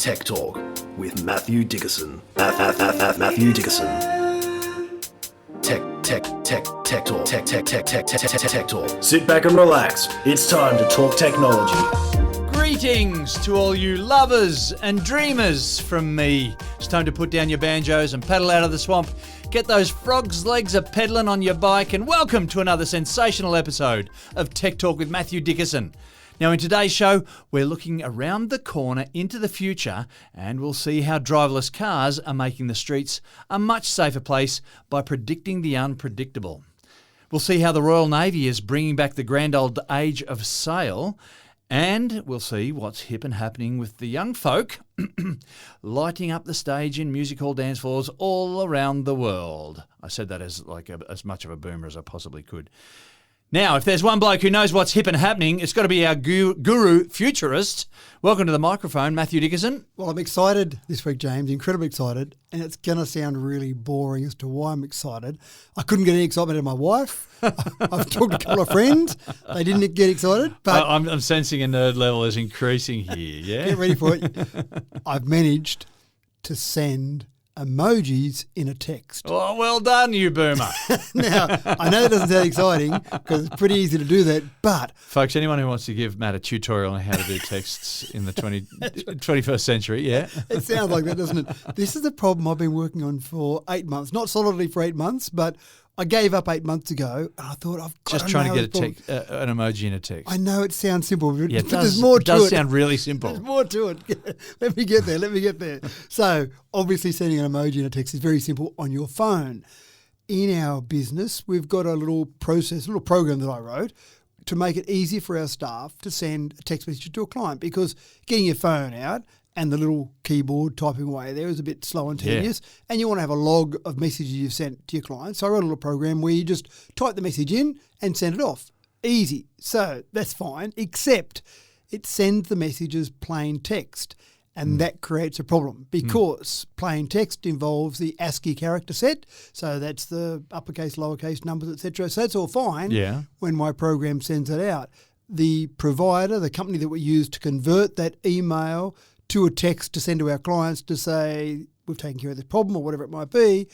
Tech Talk with Matthew Dickerson. Matthew Dickerson. Tech Talk. Sit back and relax. It's time to talk technology. Greetings to all you lovers and dreamers from me. It's time to put down your banjos and paddle out of the swamp. Get those frog's legs a-peddling on your bike, and welcome to another sensational episode of Tech Talk with Matthew Dickerson. Now, in today's show, we're looking around the corner into the future, and we'll see how driverless cars are making the streets a much safer place by predicting the unpredictable. We'll see how the Royal Navy is bringing back the grand old age of sail, and we'll see what's hip and happening with the young folk lighting up the stage in music hall dance floors all around the world. I said that as much of a boomer as I possibly could. Now, if there's one bloke who knows what's hip and happening, it's got to be our guru futurist. Welcome to the microphone, Matthew Dickerson. Well, I'm excited this week, James, incredibly excited, and it's going to sound really boring as to why I'm excited. I couldn't get any excitement out of my wife. I've talked to a couple of friends. They didn't get excited. But I'm sensing a nerd level is increasing here, yeah? Get ready for it. I've managed to send emojis in a text. Oh, well done, you boomer. Now, I know that doesn't sound exciting because it's pretty easy to do that, but... Folks, anyone who wants to give Matt a tutorial on how to do texts in the 21st century, yeah? It sounds like that, doesn't it? This is the problem I've been working on for 8 months. Not solidly for 8 months, but I gave up 8 months ago, and I thought I've got just trying to get an emoji in a text. I know it sounds simple, but, yeah, there's more to it. It does sound really simple. There's more to it. Let me get there. So, obviously, sending an emoji in a text is very simple on your phone. In our business, we've got a little program that I wrote to make it easier for our staff to send a text message to a client, because getting your phone out and the little keyboard typing away there is a bit slow and tedious, and you want to have a log of messages you've sent to your client. So I wrote a little program where you just type the message in and send it off. Easy. So that's fine, except it sends the messages plain text, and that creates a problem because plain text involves the ASCII character set. So that's the uppercase, lowercase, numbers, etc. So that's all fine when my program sends it out. The provider, the company that we use to convert that email to a text to send to our clients to say we've taken care of this problem or whatever it might be,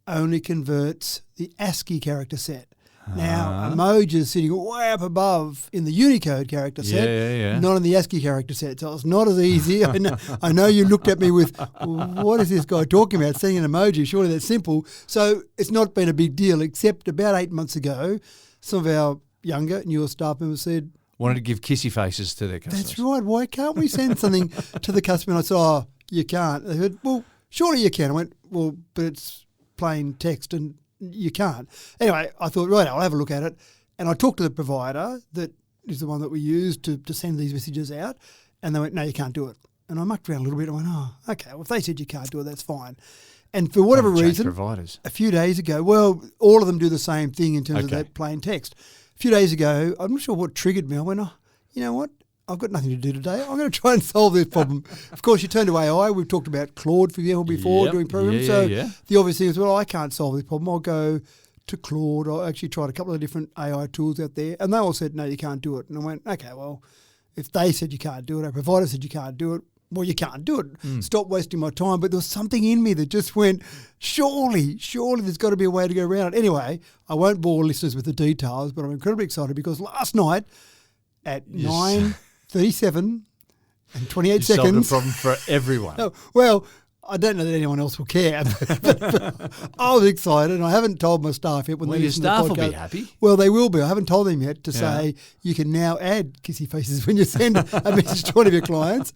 only converts the ASCII character set. Now, emojis sitting way up above in the Unicode character set, not in the ASCII character set. So it's not as easy. I know you looked at me with, what is this guy talking about, sending an emoji? Surely that's simple. So it's not been a big deal, except about 8 months ago, some of our younger, newer staff members said, wanted to give kissy faces to their customers. That's right. Why can't we send something to the customer? And I said, you can't. They said, well, surely you can. I went, well, but it's plain text and you can't. Anyway, I thought, right, I'll have a look at it. And I talked to the provider that is the one that we use to send these messages out. And they went, no, you can't do it. And I mucked around a little bit. I went, okay, well, if they said you can't do it, that's fine. And for whatever reason, providers. A few days ago, well, all of them do the same thing in terms of that plain text. A few days ago, I'm not sure what triggered me. I went, you know what? I've got nothing to do today. I'm going to try and solve this problem. Of course, you turn to AI. We've talked about Claude, for example, before doing programs. The obvious thing is, well, I can't solve this problem. I'll go to Claude. I actually tried a couple of different AI tools out there, and they all said, no, you can't do it. And I went, okay, well, if they said you can't do it, our provider said you can't do it, well, you can't do it. Stop wasting my time. But there was something in me that just went, surely there's got to be a way to go around it. Anyway, I won't bore listeners with the details, but I'm incredibly excited because last night at 9:37 and 28 seconds. Solved the problem for everyone. Well, I don't know that anyone else will care, but I was excited, and I haven't told my staff yet. Well, your staff will be happy. Well, they will be. I haven't told them yet to say you can now add kissy faces when you send a message to one of your clients.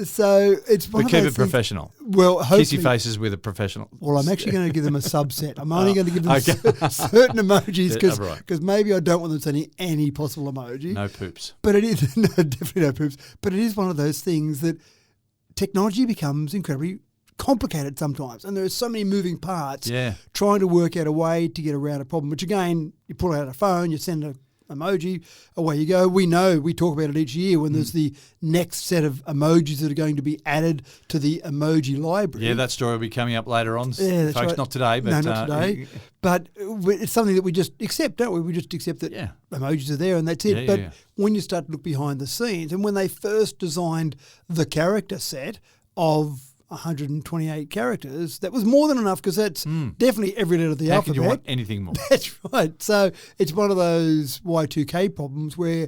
So it's one but of keep those it professional. Well, hopefully, kissy faces with a professional. Well, I'm actually going to give them a subset. I'm only going to give them certain emojis because maybe I don't want them sending any possible emoji. No poops. But it is definitely no poops. But it is one of those things that technology becomes incredibly complicated sometimes, and there are so many moving parts trying to work out a way to get around a problem, which again, you pull out a phone, you send emoji, away you go. We know, we talk about it each year when there's the next set of emojis that are going to be added to the emoji library. Yeah, that story will be coming up later on, that's folks. right. Not today, but... No, not today. But it's something that we just accept, don't we? We just accept that emojis are there and that's it. But when you start to look behind the scenes, and when they first designed the character set of 128 characters, that was more than enough because that's definitely every letter of the How alphabet. could you want anything more? That's right. So it's one of those Y2K problems where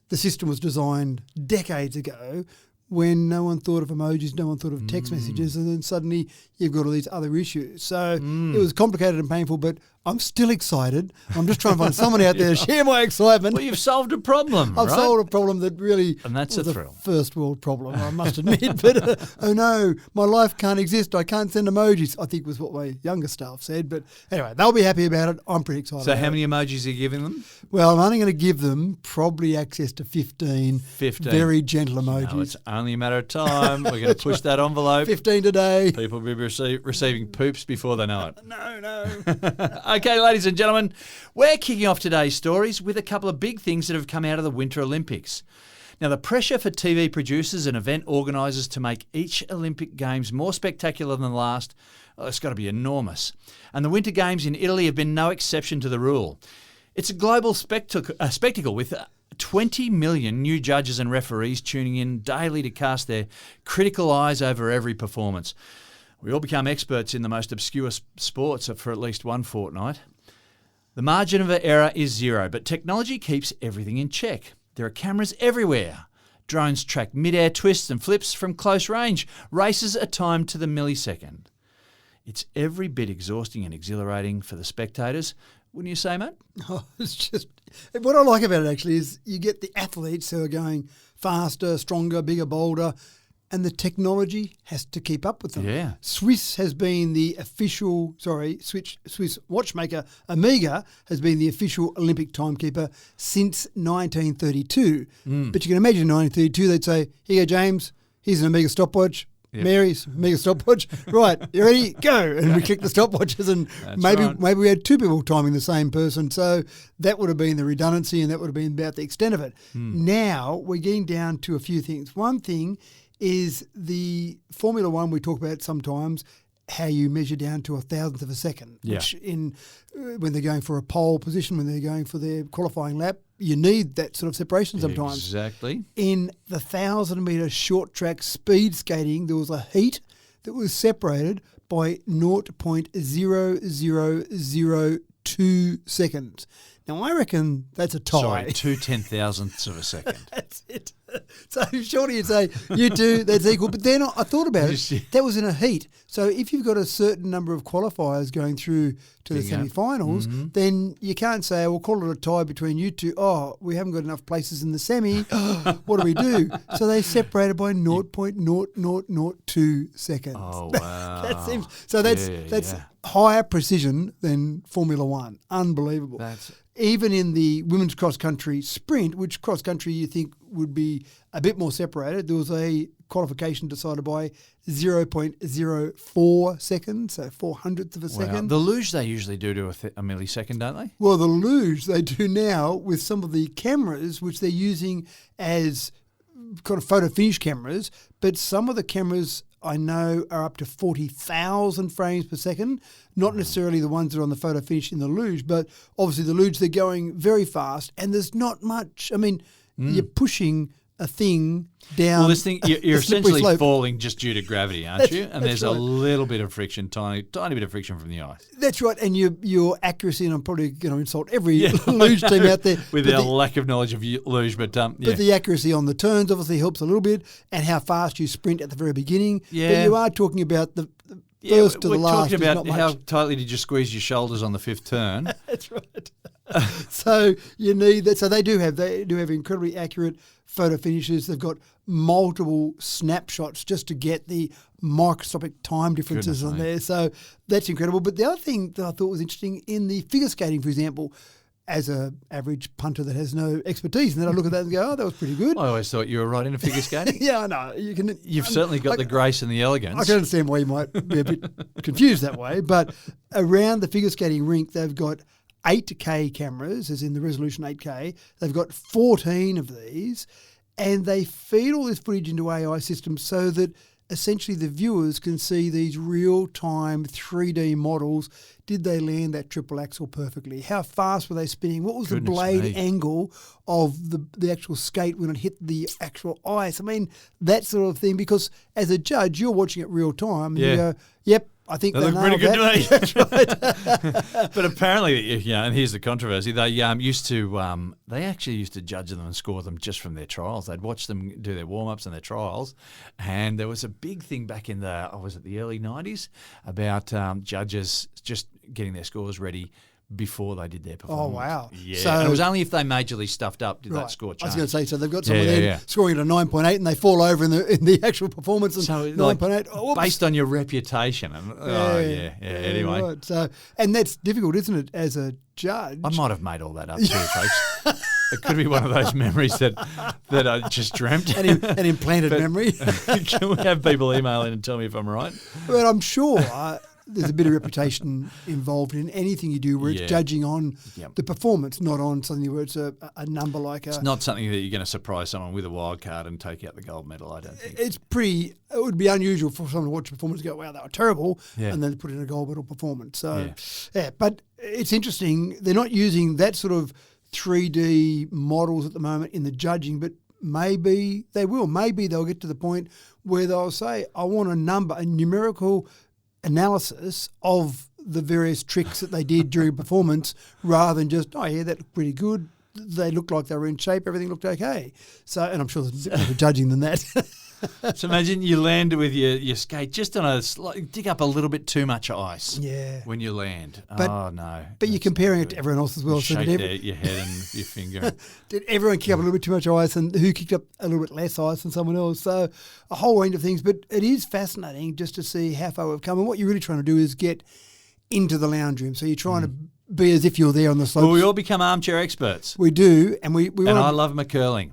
the system was designed decades ago when no one thought of emojis, no one thought of text messages, and then suddenly you've got all these other issues. So it was complicated and painful, but I'm still excited. I'm just trying to find someone out there to share my excitement. Well, you've solved a problem, I've right? solved a problem that really And that's was a thrill. first world problem, I must admit. But, oh no, my life can't exist. I can't send emojis, I think was what my younger staff said. But anyway, they'll be happy about it. I'm pretty excited So about how it. many emojis are you giving them? Well, I'm only going to give them probably access to 15 very gentle emojis. No, it's only a matter of time. We're going to push that envelope. 15 today. People will be receiving poops before they know it. No. Okay, ladies and gentlemen, we're kicking off today's stories with a couple of big things that have come out of the Winter Olympics. Now, the pressure for TV producers and event organisers to make each Olympic Games more spectacular than the last, it's got to be enormous. And the Winter Games in Italy have been no exception to the rule. It's a global spectacle with 20 million new judges and referees tuning in daily to cast their critical eyes over every performance. We all become experts in the most obscure sports for at least one fortnight. The margin of error is zero, but technology keeps everything in check. There are cameras everywhere. Drones track mid-air twists and flips from close range. Races are timed to the millisecond. It's every bit exhausting and exhilarating for the spectators, wouldn't you say, mate? Oh, it's just what I like about it actually is you get the athletes who are going faster, stronger, bigger, bolder, and the technology has to keep up with them. Yeah. Swiss watchmaker Amiga has been the official Olympic timekeeper since 1932. But you can imagine in 1932 they'd say, here you go, James, here's an Amiga stopwatch. Yep. Mary's Amiga stopwatch. Right, you ready? Go. And we click the stopwatches and maybe we had two people timing the same person. So that would have been the redundancy and that would have been about the extent of it. Now we're getting down to a few things. One thing is the Formula One we talk about sometimes, how you measure down to a thousandth of a second, which when they're going for a pole position, when they're going for their qualifying lap, you need that sort of separation sometimes. Exactly. In the 1,000-metre short track speed skating, there was a heat that was separated by 0.0002 seconds. Now, I reckon that's a tie. Sorry, 2/10,000ths of a second. That's it. So surely you'd say, you two, that's equal. But then I thought about it. That was in a heat. So if you've got a certain number of qualifiers going through to the semi-finals, then you can't say, we'll call it a tie between you two. Oh, we haven't got enough places in the semi. What do we do? So they separated by 0.0002 seconds. Oh, wow. That seems, so that's higher precision than Formula One. Unbelievable. Even in the women's cross-country sprint, which cross-country you think would be a bit more separated, there was a qualification decided by 0.04 seconds, so 400th of a second. The luge they usually do to a millisecond, don't they? Well, the luge they do now with some of the cameras, which they're using as kind of photo finish cameras, but some of the cameras I know are up to 40,000 frames per second, not necessarily the ones that are on the photo finish in the luge, but obviously the luge, they're going very fast and there's not much. I mean, you're pushing a thing down. Well, this thing, you're essentially slope. falling just due to gravity, aren't you? And there's right. a little bit of friction, tiny bit of friction from the ice. That's right. And your accuracy, and I'm probably going to insult every luge team out there. With our lack of knowledge of luge, but But the accuracy on the turns obviously helps a little bit, and how fast you sprint at the very beginning. Yeah. But you are talking about the first to the last. We're talking about not how much. tightly did you squeeze your shoulders on the fifth turn. That's right. So you need that. So they do have incredibly accurate photo finishes. They've got multiple snapshots just to get the microscopic time differences on there. So that's incredible. But the other thing that I thought was interesting in the figure skating, for example, as an average punter that has no expertise, and then I look at that and go, oh, that was pretty good. I always thought you were right into figure skating. Yeah, I know. You've certainly got the grace and the elegance. I can understand why you might be a bit confused that way. But around the figure skating rink, they've got 8K cameras, as in the resolution 8K. They've got 14 of these, and they feed all this footage into AI systems so that essentially the viewers can see these real-time 3D models. Did they land that triple axel perfectly? How fast were they spinning? What was the blade angle of the actual skate when it hit the actual ice? I mean, that sort of thing, because as a judge, you're watching it real time and you go, yep, I think they look pretty good to me. That's right. But apparently, and here's the controversy. They actually used to judge them and score them just from their trials. They'd watch them do their warm ups and their trials, and there was a big thing back in the early 90s about judges just getting their scores ready before they did their performance. Oh, wow. Yeah, So, and it was only if they majorly stuffed up did right. that score change. I was going to say, so they've got someone scoring at a 9.8 and they fall over in the actual performance and So 9.8. based on your reputation. And, anyway. Right. So, and that's difficult, isn't it, as a judge? I might have made all that up too, folks. It could be one of those memories that I just dreamt. An implanted memory. Can we have people email in and tell me if I'm right? But I'm sure there's a bit of reputation involved in anything you do where it's judging on the performance, not on something where it's a number like It's not something that you're going to surprise someone with a wild card and take out the gold medal, I don't think. It would be unusual for someone to watch a performance and go, wow, they were terrible, and then put in a gold medal performance. So, but it's interesting. They're not using that sort of 3D models at the moment in the judging, but maybe they will. Maybe they'll get to the point where they'll say, I want a numerical analysis of the various tricks that they did during performance rather than just, oh, yeah, that looked pretty good. They looked like they were in shape. Everything looked okay. So, and I'm sure there's a bit more of judging than that. So imagine you land with your skate just on dig up a little bit too much ice when you land. Oh, no. But you're comparing it to everyone else as well. Shake your head and your finger. Did everyone kick up a little bit too much ice and who kicked up a little bit less ice than someone else? So a whole range of things. But it is fascinating just to see how far we've come. And what you're really trying to do is get into the lounge room. So you're trying to be as if you're there on the slopes. Well, we all become armchair experts. We do, and we and I love my curling.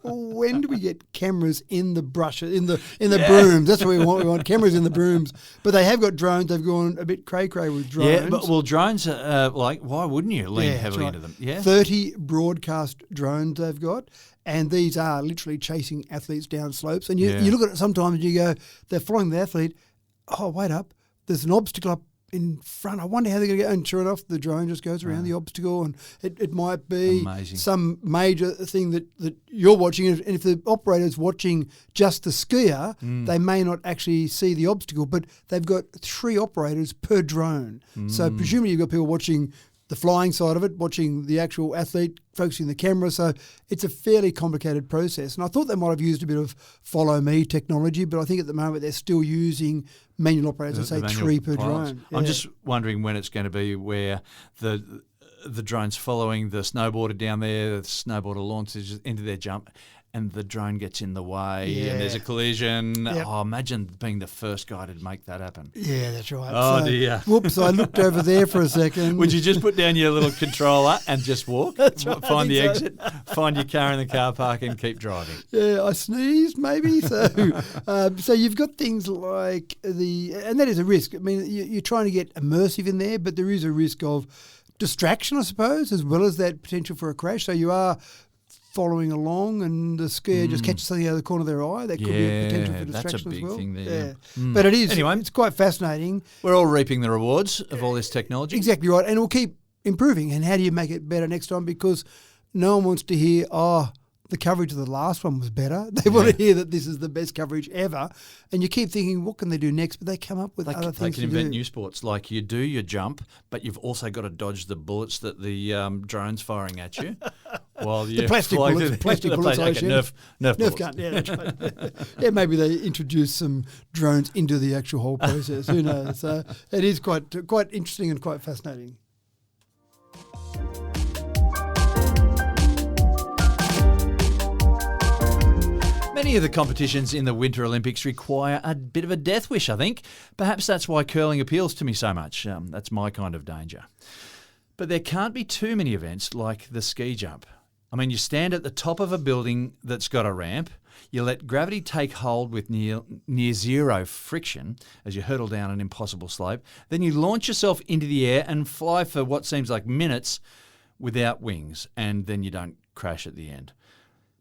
When do we get cameras in the brushes, in the brooms? That's what we want. We want cameras in the brooms. But they have got drones. They've gone a bit cray-cray with drones. Yeah, but drones, why wouldn't you lean heavily into them? Yeah, 30 broadcast drones they've got. And these are literally chasing athletes down slopes. And you look at it sometimes and you go, they're following the athlete. Oh, wait up. There's an obstacle up in front. I wonder how they're going to go. And sure enough, the drone just goes around the obstacle, and it might be some major thing that you're watching. And if the operator's watching just the skier, they may not actually see the obstacle, but they've got 3 operators per drone. So presumably you've got people watching the flying side of it, watching the actual athlete, focusing the camera. So it's a fairly complicated process. And I thought they might have used a bit of follow me technology, but I think at the moment they're still using manual operators, say 3 per drone. I'm just wondering when it's going to be where the drone's following the snowboarder down there, the snowboarder launches into their jump, and the drone gets in the way and there's a collision. Yep. Oh, imagine being the first guy to make that happen. Yeah, that's right. Oh, dear. Whoops, I looked over there for a second. Would you just put down your little controller and just walk? That's right. Find the exit, find your car in the car park and keep driving. Yeah, I sneezed maybe. So you've got things like and that is a risk. I mean, you're trying to get immersive in there, but there is a risk of distraction, I suppose, as well as that potential for a crash. So you are following along and the skier just catches something out of the corner of their eye. That could be a potential for distraction that's a big as well. thing there. Yeah. But it is. Anyway, it's quite fascinating. We're all reaping the rewards of all this technology. Exactly right. And it will keep improving. And how do you make it better next time? Because no one wants to hear, the coverage of the last one was better. They want to hear that this is the best coverage ever. And you keep thinking, what can they do next? But they come up with other things to do. They can invent new sports. Like you do your jump, but you've also got to dodge the bullets that the drone's firing at you. While the plastic bullets, I assume. Nerf gun, yeah, that's right. Yeah, maybe they introduce some drones into the actual whole process. Who knows? So it is quite interesting and quite fascinating. Many of the competitions in the Winter Olympics require a bit of a death wish, I think. Perhaps that's why curling appeals to me so much. That's my kind of danger. But there can't be too many events like the ski jump. I mean, you stand at the top of a building that's got a ramp. You let gravity take hold with near zero friction as you hurtle down an impossible slope. Then you launch yourself into the air and fly for what seems like minutes without wings, and then you don't crash at the end.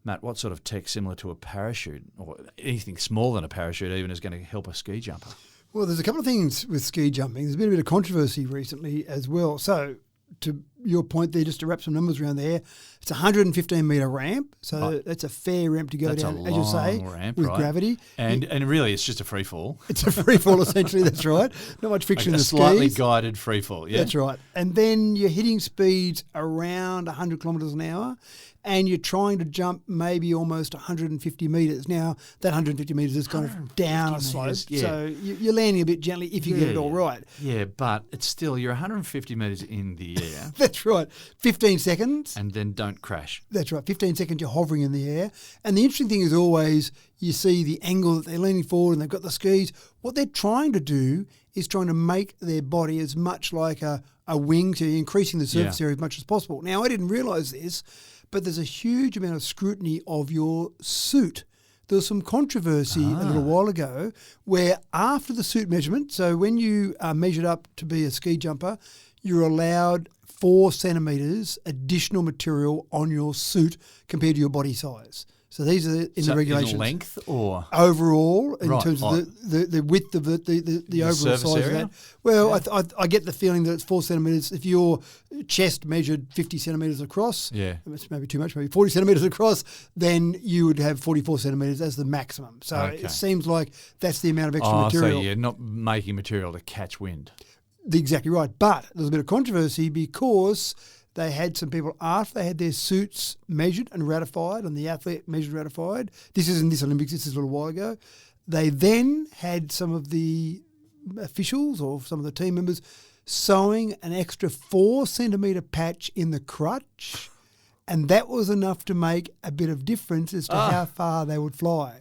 Matt, what sort of tech similar to a parachute, or anything smaller than a parachute even, is going to help a ski jumper? Well, there's a couple of things with ski jumping. There's been a bit of controversy recently as well. So, to your point there, just to wrap some numbers around there, it's a 115-metre ramp, so that's a fair ramp to go down, as you say, ramp, with right? gravity. And really, it's just a free fall. It's a free fall, essentially, that's right. Not much friction in the skis. A slightly guided free fall, yeah. That's right. And then you're hitting speeds around 100 kilometres an hour, and you're trying to jump maybe almost 150 metres. Now, that 150 metres is kind of down a slope, so you're landing a bit gently if you get it all right. Yeah, but it's still, you're 150 metres in the air. That's right. 15 seconds. And then don't crash. That's right. 15 seconds, you're hovering in the air. And the interesting thing is always you see the angle that they're leaning forward and they've got the skis. What they're trying to do is trying to make their body as much like a wing, so you're increasing the surface area as much as possible. Now, I didn't realise this, but there's a huge amount of scrutiny of your suit. There was some controversy a little while ago where after the suit measurement, so when you are measured up to be a ski jumper, you're allowed 4 centimetres additional material on your suit compared to your body size. So these are in the regulations. In length or? Overall, in terms of the width of the overall size area? Of that. Well, I get the feeling that it's 4 centimetres. If your chest measured 50 centimetres across, it's maybe too much, maybe 40 centimetres across, then you would have 44 centimetres as the maximum. So it seems like that's the amount of extra material. So you're not making material to catch wind. Exactly right. But there's a bit of controversy because they had some people, after they had their suits measured and ratified, and the athlete measured and ratified, this is in this Olympics, this is a little while ago, they then had some of the officials or some of the team members sewing an extra 4 centimetre patch in the crutch, and that was enough to make a bit of difference as to how far they would fly.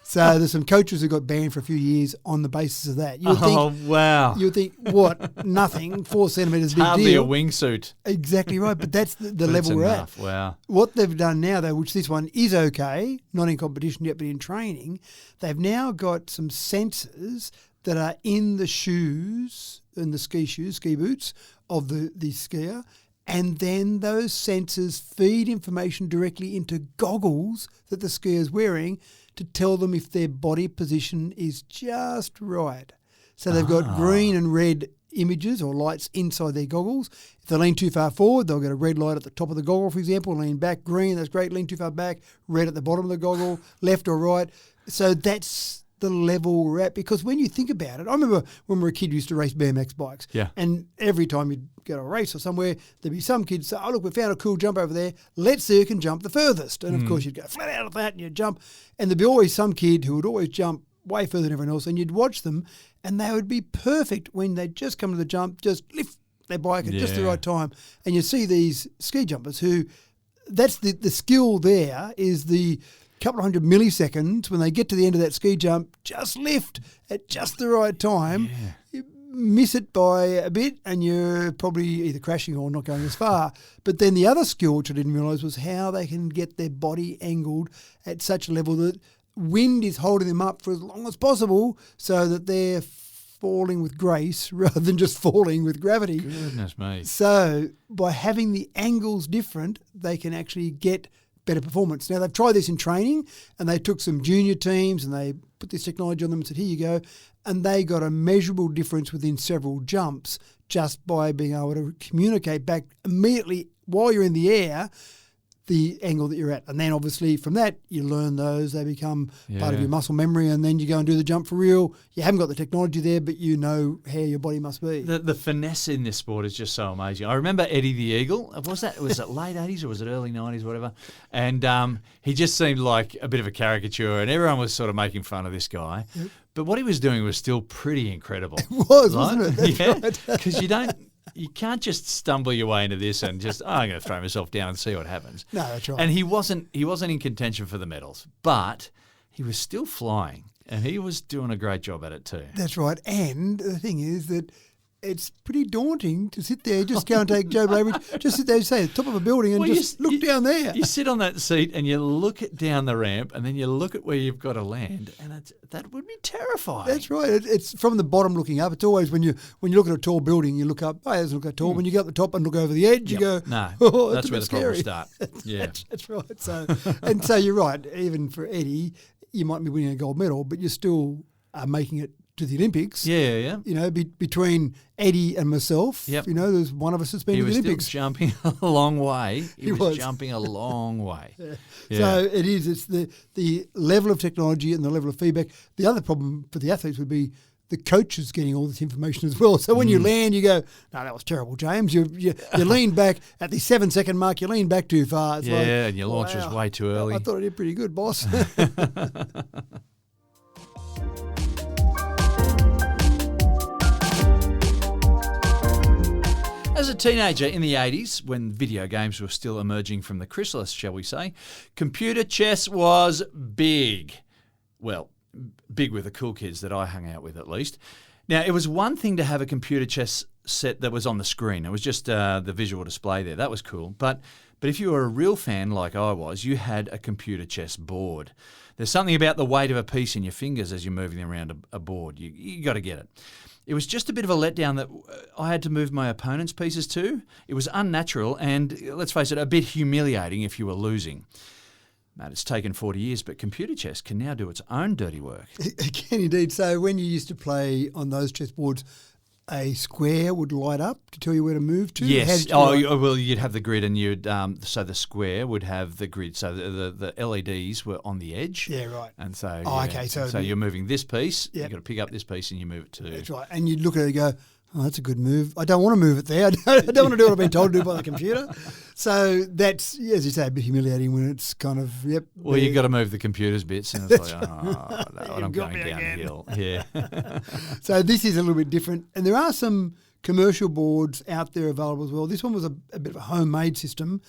So there's some coaches who got banned for a few years on the basis of that. You would think, what? Nothing. 4 centimetres, big deal. Hardly a wingsuit. Exactly right. But that's the level we're at. Wow. What they've done now, though, which this one is okay, not in competition yet, but in training, they've now got some sensors that are in the shoes, in the ski boots of the skier. And then those sensors feed information directly into goggles that the skier is wearing to tell them if their body position is just right. So they've got green and red images or lights inside their goggles. If they lean too far forward, they'll get a red light at the top of the goggle, for example. Lean back, green, that's great. Lean too far back, red at the bottom of the goggle, left or right. So that's the level we're at, because when you think about it, I remember when we were a kid, we used to race BMX bikes. Yeah. And every time you'd go to a race or somewhere, there'd be some kids say, oh, look, we found a cool jump over there. Let's see who can jump the furthest. And of course, you'd go flat out of that and you'd jump. And there'd be always some kid who would always jump way further than everyone else. And you'd watch them and they would be perfect when they'd just come to the jump, just lift their bike at just the right time. And you see these ski jumpers who, that's the skill there is the couple of hundred milliseconds when they get to the end of that ski jump, just lift at just the right time. Yeah. You miss it by a bit and you're probably either crashing or not going as far. But then the other skill, which I didn't realise, was how they can get their body angled at such a level that wind is holding them up for as long as possible so that they're falling with grace rather than just falling with gravity. Goodness me. So by having the angles different, they can actually get better performance. Now, they've tried this in training and they took some junior teams and they put this technology on them and said, here you go. And they got a measurable difference within several jumps just by being able to communicate back immediately while you're in the air the angle that you're at. And then obviously from that, you learn those. They become part of your muscle memory and then you go and do the jump for real. You haven't got the technology there, but you know how your body must be. The finesse in this sport is just so amazing. I remember Eddie the Eagle. Was it late 80s or was it early 90s, whatever? And he just seemed like a bit of a caricature and everyone was sort of making fun of this guy. Yep. But what he was doing was still pretty incredible. It was, wasn't it? That's right. Because you can't just stumble your way into this and just, I'm going to throw myself down and see what happens. No, that's right. And he wasn't in contention for the medals, but he was still flying and he was doing a great job at it too. That's right. And the thing is that it's pretty daunting to sit there, just go and take Joe Blavich, just sit there, say, at the top of a building and look down there. You sit on that seat and you look down the ramp and then you look at where you've got to land, and that would be terrifying. That's right. It's from the bottom looking up. It's always when you look at a tall building, you look up, oh, it doesn't look that tall. When you go up the top and look over the edge, you go, no, oh, that's where the problems start. Yeah. That's right. So you're right. Even for Eddie, you might be winning a gold medal, but you still are making it to the Olympics. Yeah. You know, between Eddie and myself, you know, there's one of us that's been to the Olympics. He was jumping a long way. He was jumping a long way. Yeah. So it's the level of technology and the level of feedback. The other problem for the athletes would be the coaches getting all this information as well. So when you land, you go, no, that was terrible, James. You lean back at the 7-second mark. You lean back too far. It's and your launch was way too early. I thought I did pretty good, boss. As a teenager in the 80s, when video games were still emerging from the chrysalis, shall we say, computer chess was big. Well, big with the cool kids that I hung out with, at least. Now, it was one thing to have a computer chess set that was on the screen. It was just the visual display there. That was cool. But if you were a real fan like I was, you had a computer chess board. There's something about the weight of a piece in your fingers as you're moving around a board. You got to get it. It was just a bit of a letdown that I had to move my opponent's pieces to. It was unnatural and, let's face it, a bit humiliating if you were losing. Matt, it's taken 40 years, but computer chess can now do its own dirty work. It can indeed. So when you used to play on those chessboards, a square would light up to tell you where to move to? Yes. Well, you'd have the grid and you'd so the square would have the grid. So the LEDs were on the edge. Yeah, right. And so okay. So you're moving this piece, you've got to pick up this piece and you move it too. That's right. And you'd look at it and go, oh, that's a good move. I don't want to move it there. I don't want to do what I've been told to do by the computer. So that's, as you say, a bit humiliating when it's kind of, Well, you've got to move the computer's bits and it's like, oh, no, I'm going downhill. Yeah. So this is a little bit different. And there are some commercial boards out there available as well. This one was a bit of a homemade system.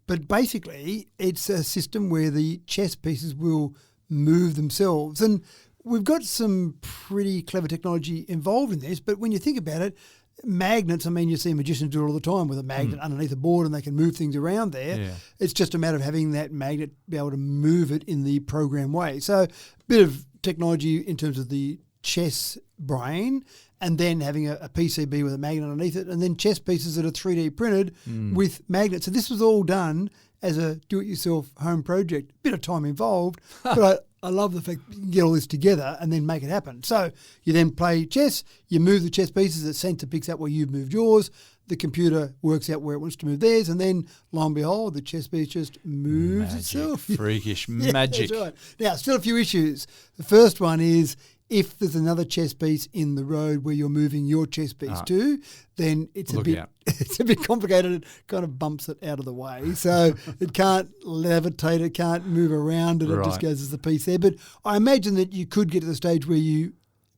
But basically, it's a system where the chess pieces will move themselves. And we've got some pretty clever technology involved in this, but when you think about it, magnets, I mean, you see magicians do it all the time with a magnet underneath a board and they can move things around there. Yeah. It's just a matter of having that magnet be able to move it in the program way. So a bit of technology in terms of the chess brain and then having a PCB with a magnet underneath it and then chess pieces that are 3D printed with magnets. So this was all done as a do-it-yourself home project. Bit of time involved, but I love the fact you can get all this together and then make it happen. So you then play chess, you move the chess pieces, the sensor picks up where you've moved yours, the computer works out where it wants to move theirs, and then, lo and behold, the chess piece just moves itself. Freakish magic. That's right. Now, still a few issues. The first one is if there's another chess piece in the road where you're moving your chess piece to, then it's a bit complicated. It kind of bumps it out of the way. So it can't levitate, it can't move around it. It just goes as the piece there. But I imagine that you could get to the stage where you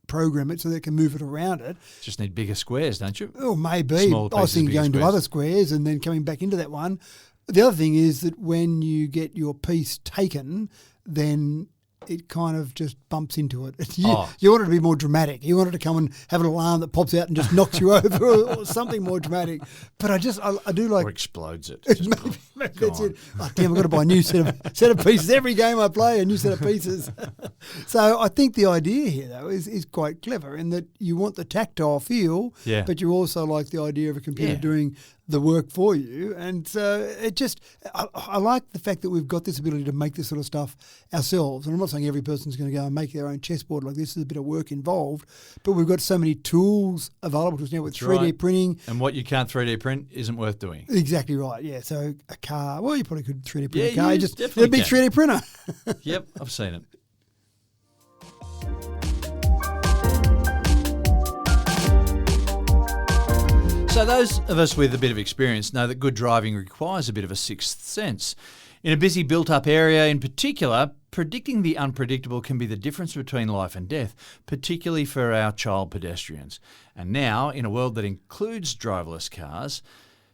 program it so that it can move it around it. Just need bigger squares, don't you? Oh, maybe. I was thinking going to other squares and then coming back into that one. The other thing is that when you get your piece taken, then it kind of just bumps into it. You want it to be more dramatic. You want it to come and have an alarm that pops out and just knocks you over or something more dramatic. But I do like... Or explodes it. Maybe that's it. Oh, damn, I've got to buy a new set of pieces. Every game I play, a new set of pieces. So I think the idea here, though, is quite clever in that you want the tactile feel, but you also like the idea of a computer doing the work for you. And it just, I like the fact that we've got this ability to make this sort of stuff ourselves. And I'm not saying every person's going to go and make their own chessboard like this. There's a bit of work involved, but we've got so many tools available to us now with 3D printing. And what you can't 3D print isn't worth doing. Exactly right, yeah. So a car, well, you probably could 3D print a car. You just definitely a big 3D printer. Yep, I've seen it. So those of us with a bit of experience know that good driving requires a bit of a sixth sense. In a busy built-up area in particular, predicting the unpredictable can be the difference between life and death, particularly for our child pedestrians. And now, in a world that includes driverless cars,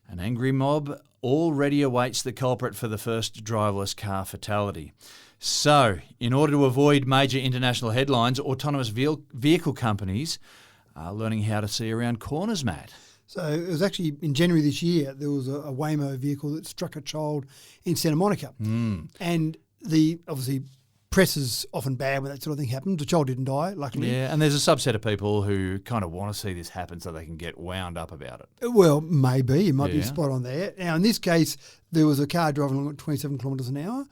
an angry mob already awaits the culprit for the first driverless car fatality. So, in order to avoid major international headlines, autonomous vehicle companies learning how to see around corners, Matt. So it was actually in January this year, there was a Waymo vehicle that struck a child in Santa Monica. And obviously press is often bad when that sort of thing happens. The child didn't die, luckily. Yeah, and there's a subset of people who kind of want to see this happen so they can get wound up about it. Well, maybe. You might be spot on there. Now, in this case, there was a car driving along at 27 kilometres an hour.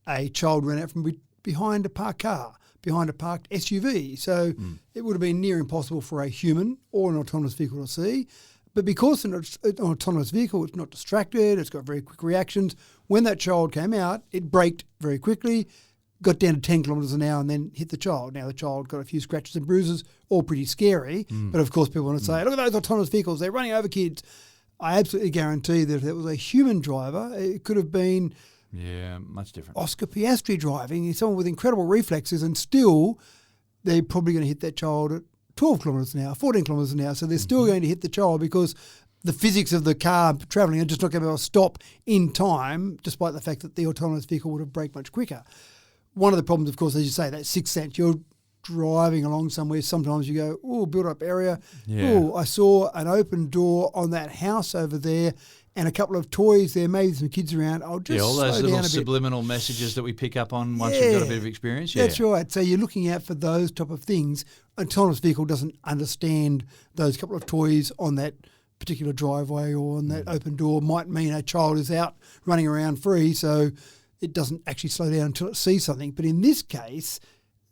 A child ran out from behind a parked car, behind a parked SUV. So it would have been near impossible for a human or an autonomous vehicle to see. But because it's an autonomous vehicle, it's not distracted, it's got very quick reactions. When that child came out, it braked very quickly, got down to 10 kilometres an hour and then hit the child. Now, the child got a few scratches and bruises, all pretty scary. But, of course, people want to say, look at those autonomous vehicles, they're running over kids. I absolutely guarantee that if it was a human driver, it could have been much different. Oscar Piastri driving, someone with incredible reflexes, and still they're probably going to hit that child at 12 kilometres an hour, 14 kilometres an hour. So they're still going to hit the child because the physics of the car travelling are just not going to be able to stop in time, despite the fact that the autonomous vehicle would have braked much quicker. One of the problems, of course, as you say, that sixth sense, you're driving along somewhere, sometimes you go, oh, built-up area. Yeah. Oh, I saw an open door on that house over there and a couple of toys there, maybe some kids around. I'll just all those slow little down a bit. subliminal messages that we pick up on once we've got a bit of experience. Yeah. That's right. So you're looking out for those type of things. An autonomous vehicle doesn't understand those couple of toys on that particular driveway or on that open door might mean a child is out running around free, so it doesn't actually slow down until it sees something. But in this case,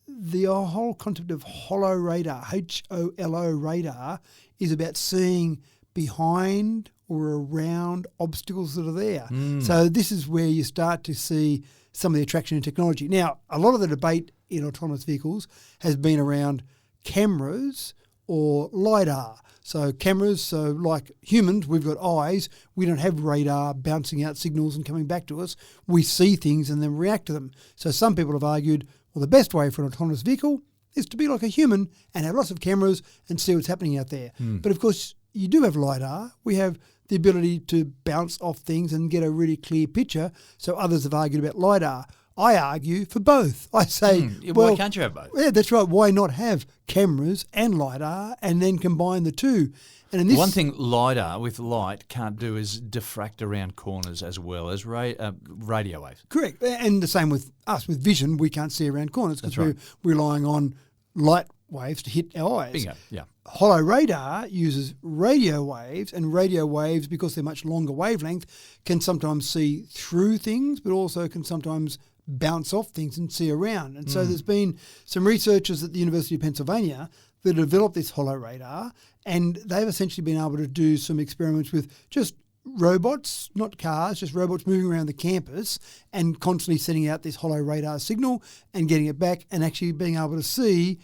the whole concept of holo radar, HOLO radar, is about seeing behind or around obstacles that are there. So this is where you start to see some of the attraction in technology. Now, a lot of the debate in autonomous vehicles has been around cameras or LiDAR. So cameras, so like humans, we've got eyes. We don't have radar bouncing out signals and coming back to us. We see things and then react to them. So some people have argued, well, the best way for an autonomous vehicle is to be like a human and have lots of cameras and see what's happening out there. But of course, you do have LiDAR. We have the ability to bounce off things and get a really clear picture. So others have argued about LiDAR. I argue for both. I say, why can't you have both? Yeah, that's right. Why not have cameras and LiDAR and then combine the two? And in this One thing LiDAR with light can't do is diffract around corners as well as radio waves. Correct. And the same with us. With vision, we can't see around corners because we're relying on light waves to hit our eyes. Bingo, yeah. Holo radar uses radio waves, and radio waves, because they're much longer wavelength, can sometimes see through things, but also can sometimes bounce off things and see around. And so there's been some researchers at the University of Pennsylvania that developed this holo radar, and they've essentially been able to do some experiments with just robots, not cars, just robots moving around the campus and constantly sending out this holo radar signal and getting it back and actually being able to see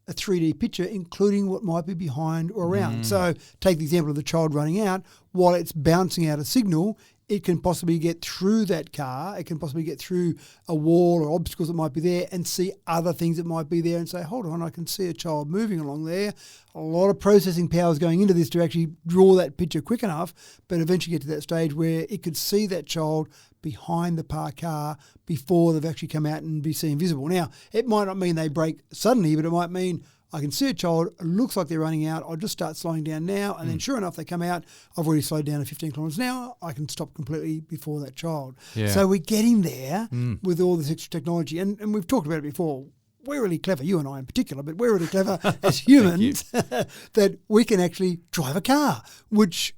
a 3D picture, including what might be behind or around. So take the example of the child running out. While it's bouncing out a signal, it can possibly get through that car. It can possibly get through a wall or obstacles that might be there and see other things that might be there and say, hold on, I can see a child moving along there. A lot of processing power is going into this to actually draw that picture quick enough, but eventually get to that stage where it could see that child behind the parked car before they've actually come out and be seen visible. Now, it might not mean they brake suddenly, but it might mean I can see a child, it looks like they're running out, I'll just start slowing down now, and then sure enough, they come out, I've already slowed down to 15 kilometres an hour, I can stop completely before that child. Yeah. So we're getting there with all this extra technology, and we've talked about it before. We're really clever, you and I in particular, but we're really clever as humans that we can actually drive a car, which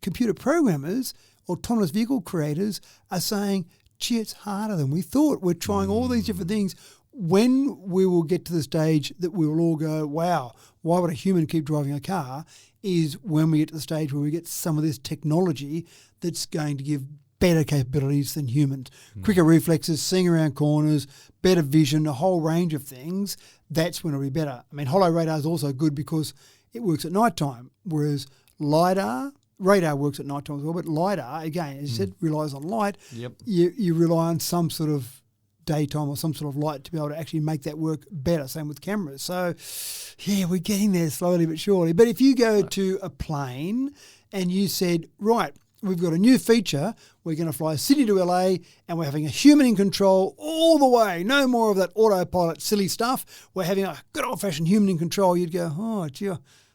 computer programmers, autonomous vehicle creators are saying, gee, it's harder than we thought. We're trying all these different things. When we will get to the stage that we will all go, wow, why would a human keep driving a car, is when we get to the stage where we get some of this technology that's going to give better capabilities than humans. Quicker reflexes, seeing around corners, better vision, a whole range of things. That's when it'll be better. I mean, holo radar is also good because it works at night time, whereas radar works at night time as well, but LiDAR, again, as you said, relies on light. Yep. You rely on some sort of daytime or some sort of light to be able to actually make that work better. Same with cameras. So, yeah, we're getting there slowly but surely. But if you go to a plane and you said, right, we've got a new feature, we're going to fly Sydney to LA and we're having a human in control all the way, no more of that autopilot silly stuff. We're having a good old-fashioned human in control. You'd go, oh, gee,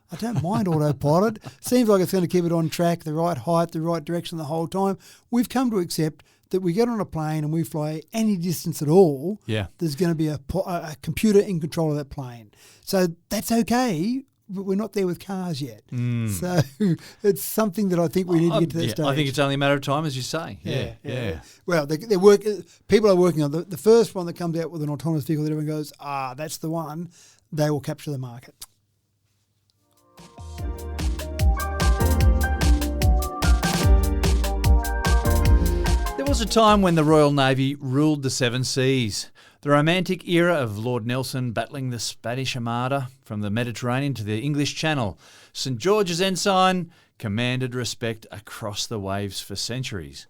I don't mind autopilot. Seems like it's going to keep it on track, the right height, the right direction the whole time. We've come to accept that we get on a plane and we fly any distance at all, there's going to be a computer in control of that plane. So that's okay, but we're not there with cars yet. So it's something that I think we need to get to that stage. I think it's only a matter of time, as you say. Yeah. Well, people are working on the first one that comes out with an autonomous vehicle that everyone goes, that's the one. They will capture the market. There was a time when the Royal Navy ruled the seven seas. The romantic era of Lord Nelson battling the Spanish Armada from the Mediterranean to the English Channel. St George's ensign commanded respect across the waves for centuries.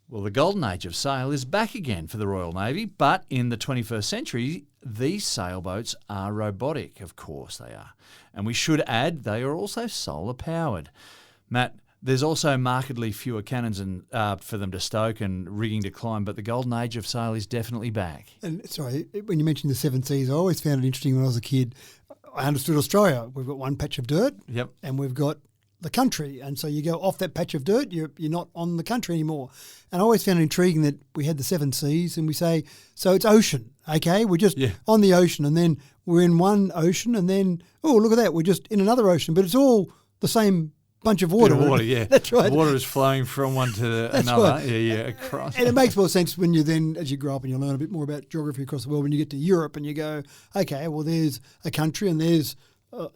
Well, the golden age of sail is back again for the Royal Navy, but in the 21st century, these sailboats are robotic, of course they are. And we should add, they are also solar powered. Matt, there's also markedly fewer cannons for them to stoke and rigging to climb, but the golden age of sail is definitely back. And sorry, when you mentioned the seven seas, I always found it interesting when I was a kid. I understood Australia. We've got one patch of dirt, and we've got the country. And so you go off that patch of dirt, you're not on the country anymore. And I always found it intriguing that we had the seven seas and we say, so it's ocean, okay? We're just on the ocean, and then we're in one ocean, and then, oh, look at that, we're just in another ocean, but it's all the same bunch of water. Bit of water, That's right. Water is flowing from one to another. Right. Across. And it makes more sense when you then, as you grow up and you learn a bit more about geography across the world, when you get to Europe and you go, okay, well, there's a country and there's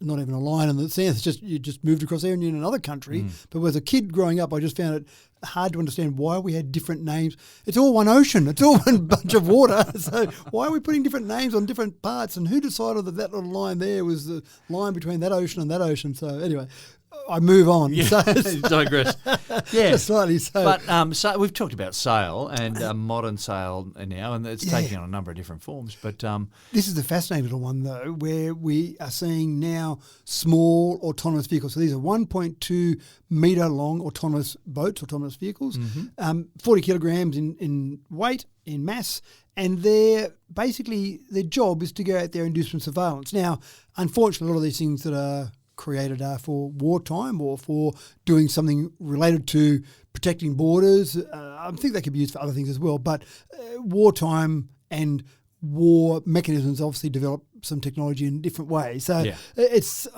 not even a line in the sand. It's just you just moved across there and you're in another country. But as a kid growing up, I just found it hard to understand why we had different names. It's all one ocean. It's all one bunch of water. So why are we putting different names on different parts? And who decided that little line there was the line between that ocean and that ocean? So anyway, I move on. So digress. Just slightly so. But so we've talked about sail and modern sail now, and it's taking on a number of different forms. But this is the fascinating little one, though, where we are seeing now small autonomous vehicles. So these are 1.2 metre long autonomous boats, autonomous vehicles, 40 kilograms in weight, in mass, and they're basically their job is to go out there and do some surveillance. Now, unfortunately, a lot of these things that are created are for wartime or for doing something related to protecting borders. I think they could be used for other things as well, but wartime and war mechanisms obviously develop some technology in different ways. So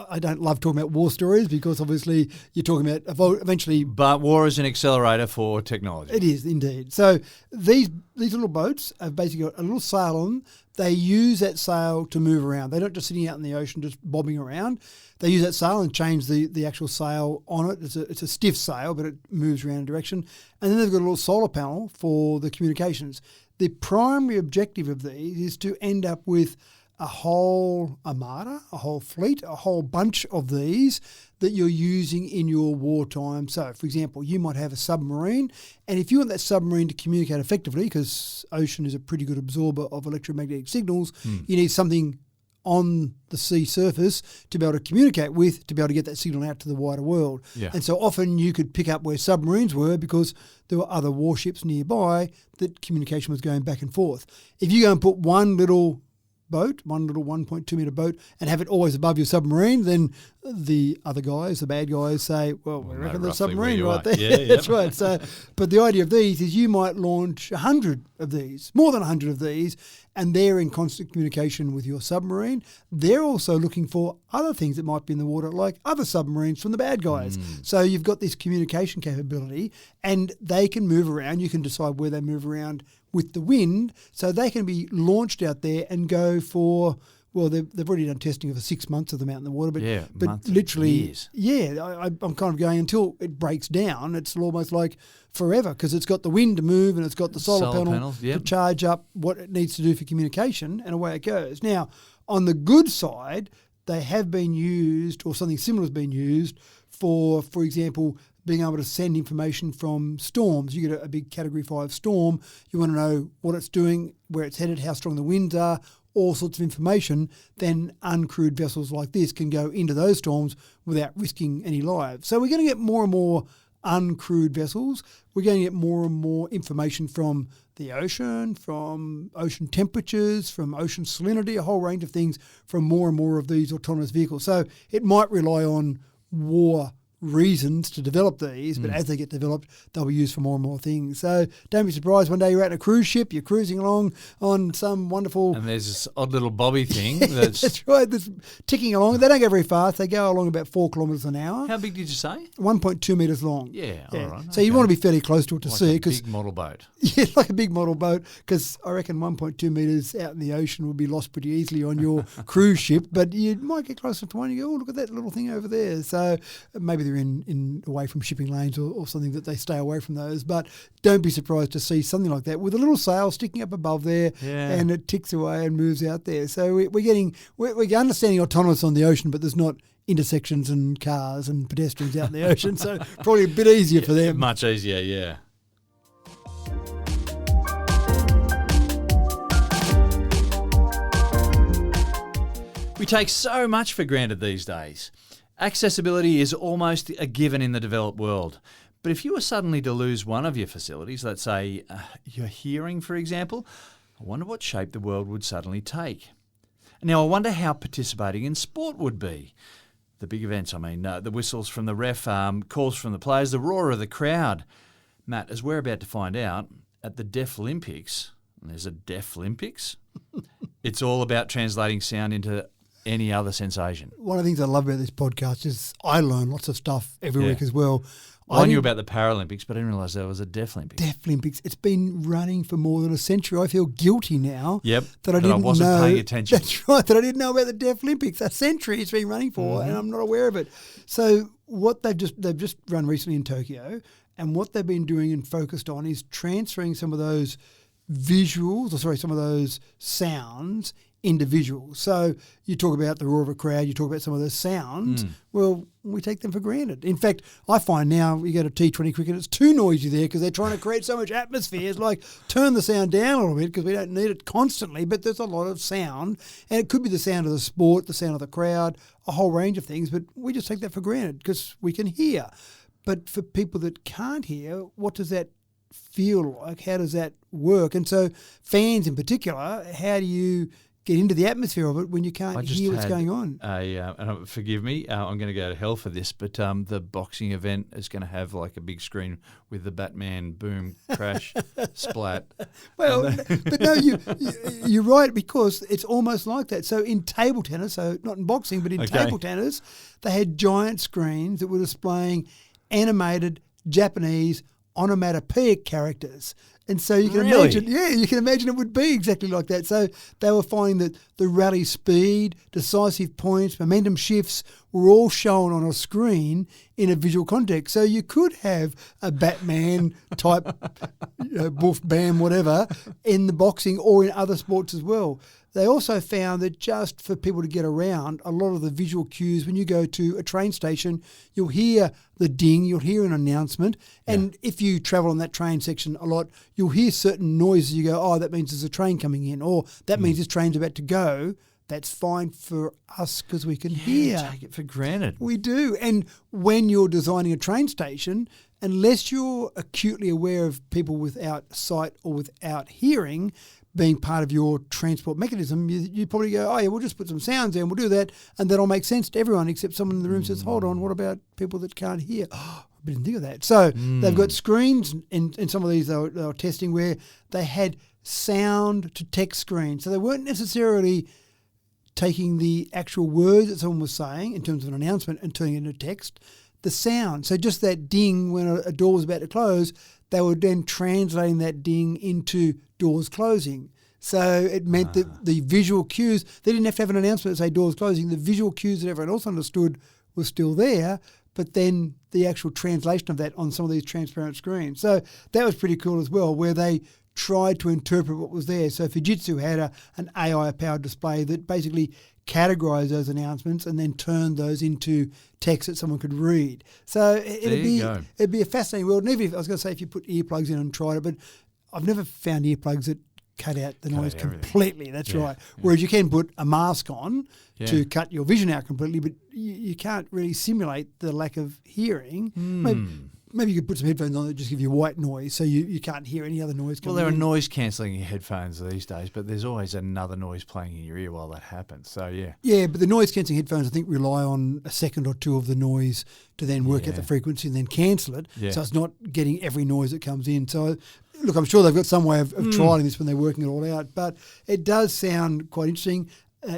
I don't love talking about war stories because obviously you're talking about eventually... But war is an accelerator for technology. It is indeed. So these little boats have basically got a little sail on. They use that sail to move around. They're not just sitting out in the ocean just bobbing around. They use that sail and change the actual sail on it. It's a stiff sail, but it moves around a direction. And then they've got a little solar panel for the communications. The primary objective of these is to end up with a whole armada, a whole fleet, a whole bunch of these that you're using in your wartime. So, for example, you might have a submarine, and if you want that submarine to communicate effectively, because ocean is a pretty good absorber of electromagnetic signals, you need something on the sea surface to be able to communicate with, to be able to get that signal out to the wider world. And so often you could pick up where submarines were because there were other warships nearby that communication was going back and forth. If you go and put one little boat, one little 1.2 metre boat, and have it always above your submarine, then the other guys, the bad guys, say, well, we reckon there's a submarine right there. That's right. So, but the idea of these is you might launch 100 of these, more than 100 of these, and they're in constant communication with your submarine. They're also looking for other things that might be in the water, like other submarines from the bad guys. So you've got this communication capability, and they can move around. You can decide where they move around with the wind, so they can be launched out there and go for, well, they've already done testing for 6 months of them out in the water, but literally, years. I'm kind of going until it breaks down. It's almost like forever because it's got the wind to move and it's got the solar panel to charge up what it needs to do for communication, and away it goes. Now, on the good side, they have been used, or something similar has been used for example, being able to send information from storms. You get a big Category 5 storm, you want to know what it's doing, where it's headed, how strong the winds are, all sorts of information. Then uncrewed vessels like this can go into those storms without risking any lives. So we're going to get more and more uncrewed vessels. We're going to get more and more information from the ocean, from ocean temperatures, from ocean salinity, a whole range of things from more and more of these autonomous vehicles. So it might rely on war reasons to develop these, but as they get developed, they'll be used for more and more things. So don't be surprised one day you're out in a cruise ship, you're cruising along on some wonderful... And there's this odd little bobby thing that's... That's right, that's ticking along. They don't go very fast. They go along about 4 kilometres an hour. How big did you say? 1.2 metres long. Yeah, all right. So you want to be fairly close to it to like see a it. big model boat. Yeah, like a big model boat, because I reckon 1.2 metres out in the ocean will be lost pretty easily on your cruise ship, but you might get close enough to one and you go, oh, look at that little thing over there. So maybe they're in away from shipping lanes or something that they stay away from those. But don't be surprised to see something like that with a little sail sticking up above there and it ticks away and moves out there. So we're understanding autonomous on the ocean, but there's not intersections and cars and pedestrians out in the ocean. So probably a bit easier for them. Much easier, yeah. We take so much for granted these days. Accessibility is almost a given in the developed world. But if you were suddenly to lose one of your facilities, let's say your hearing, for example, I wonder what shape the world would suddenly take. Now, I wonder how participating in sport would be. The big events, the whistles from the ref, calls from the players, the roar of the crowd. Matt, as we're about to find out, at the Deaflympics, and there's a Deaflympics, it's all about translating sound into any other sensation. One of the things I love about this podcast is I learn lots of stuff every week as well. I knew about the Paralympics, but I didn't realise there was a Deaflympics. Deaflympics. It's been running for more than a century. I feel guilty now that I wasn't paying attention. That's right, that I didn't know about the Deaflympics. A century it's been running for, and I'm not aware of it. So what they've just run recently in Tokyo, and what they've been doing and focused on is transferring some of those some of those sounds into visuals. So you talk about the roar of a crowd, you talk about some of those sounds. Well, we take them for granted. In fact, I find now you go to T20 cricket, it's too noisy there because they're trying to create so much atmosphere. It's like turn the sound down a little bit because we don't need it constantly, but there's a lot of sound. And it could be the sound of the sport, the sound of the crowd, a whole range of things, but we just take that for granted because we can hear. But for people that can't hear, what does that feel like? How does that work? And so fans in particular, how do you get into the atmosphere of it when you can't hear what's going on? And forgive me, I'm going to go to hell for this, but the boxing event is going to have like a big screen with the Batman boom, crash, splat. Well, but no, you're right, because it's almost like that. So in table tennis, so not in boxing, but in table tennis, they had giant screens that were displaying animated Japanese onomatopoeic characters. And so you can imagine, you can imagine it would be exactly like that. So they were finding that the rally speed, decisive points, momentum shifts were all shown on a screen in a visual context. So you could have a Batman type, boof, bam, whatever, in the boxing or in other sports as well. They also found that just for people to get around, a lot of the visual cues, when you go to a train station, you'll hear the ding, you'll hear an announcement. And if you travel on that train section a lot, you'll hear certain noises. You go, oh, that means there's a train coming in, or that means this train's about to go. That's fine for us because we can hear. Take it for granted. We do. And when you're designing a train station, unless you're acutely aware of people without sight or without hearing being part of your transport mechanism, you probably go, oh yeah, we'll just put some sounds there and we'll do that, and that'll make sense to everyone, except someone in the room says, hold on, what about people that can't hear? Oh, I didn't think of that. So they've got screens in some of these they were testing where they had sound to text screens. So they weren't necessarily taking the actual words that someone was saying in terms of an announcement and turning it into text, the sound. So just that ding when a door was about to close, they were then translating that ding into doors closing. So it meant that the visual cues, they didn't have to have an announcement that say doors closing. The visual cues that everyone else understood were still there, but then the actual translation of that on some of these transparent screens. So that was pretty cool as well, where they tried to interpret what was there. So Fujitsu had an AI-powered display that basically categorised those announcements and then turned those into text that someone could read. So it'd be a fascinating world. And even if, I was going to say if you put earplugs in and tried it, but I've never found earplugs that cut out the noise completely. That's right. Whereas you can put a mask on to cut your vision out completely, but you can't really simulate the lack of hearing. maybe you could put some headphones on that just give you white noise, so you can't hear any other noise coming Well, there are in. noise cancelling headphones these days, but there's always another noise playing in your ear while that happens. So, yeah. Yeah, but the noise cancelling headphones, I think, rely on a second or two of the noise to then work out the frequency and then cancel it. Yeah. So it's not getting every noise that comes in. So, look, I'm sure they've got some way of trialling this when they're working it all out, but it does sound quite interesting.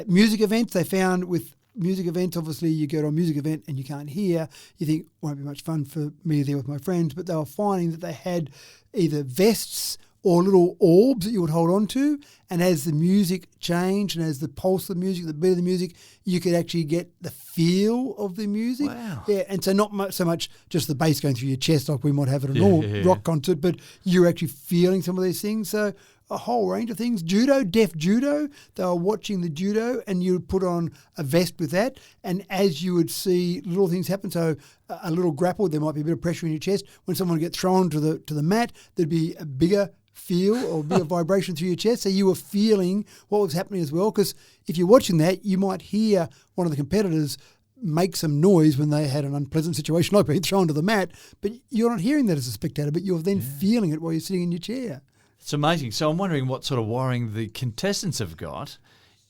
Music events, they found with music events, obviously you go to a music event and you can't hear, you think, won't be much fun for me there with my friends, but they were finding that they had either vests or little orbs that you would hold on to, and as the music changed and as the pulse of the music, the beat of the music, you could actually get the feel of the music. Wow. Yeah, and so not so much just the bass going through your chest like we might have at a normal rock concert, but you're actually feeling some of these things. So a whole range of things. Judo, deaf judo, they were watching the judo and you would put on a vest with that, and as you would see little things happen, so a little grapple, there might be a bit of pressure in your chest. When someone would get thrown to the mat, there'd be a bigger feel or a bit of vibration through your chest, so you were feeling what was happening as well, because if you're watching that, you might hear one of the competitors make some noise when they had an unpleasant situation like being thrown to the mat, but you're not hearing that as a spectator, but you're then feeling it while you're sitting in your chair. It's amazing. So I'm wondering what sort of wiring the contestants have got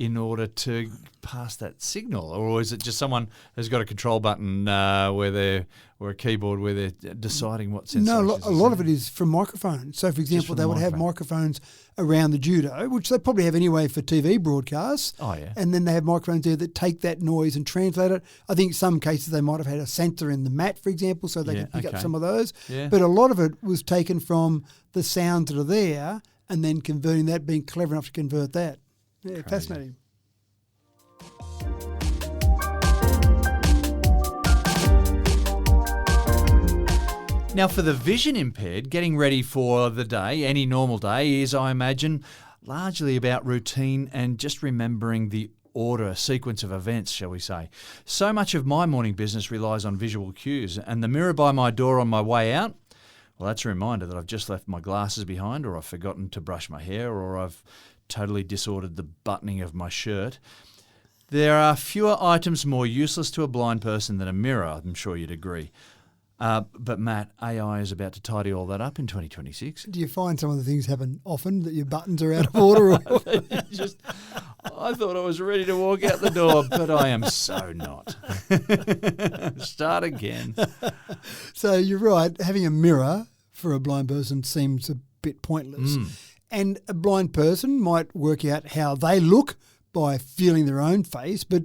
in order to pass that signal, or is it just someone who's got a control button or a keyboard where they're deciding what sensations? No, a lot of it is from microphones. So, for example, they would have microphones around the judo, which they probably have anyway for TV broadcasts. Oh, yeah. And then they have microphones there that take that noise and translate it. I think some cases they might have had a sensor in the mat, for example, so they could pick up some of those. Yeah. But a lot of it was taken from the sounds that are there and then converting that, being clever enough to convert that. Yeah, fascinating. Now, for the vision impaired, getting ready for the day, any normal day, is, I imagine, largely about routine and just remembering the order, sequence of events, shall we say. So much of my morning business relies on visual cues, and the mirror by my door on my way out, well, that's a reminder that I've just left my glasses behind, or I've forgotten to brush my hair, or I've totally disordered the buttoning of my shirt. There are fewer items more useless to a blind person than a mirror, I'm sure you'd agree. But Matt, AI is about to tidy all that up in 2026. Do you find some of the things happen often, that your buttons are out of order? I thought I was ready to walk out the door, but I am so not. Start again. So you're right, having a mirror for a blind person seems a bit pointless. And a blind person might work out how they look by feeling their own face, but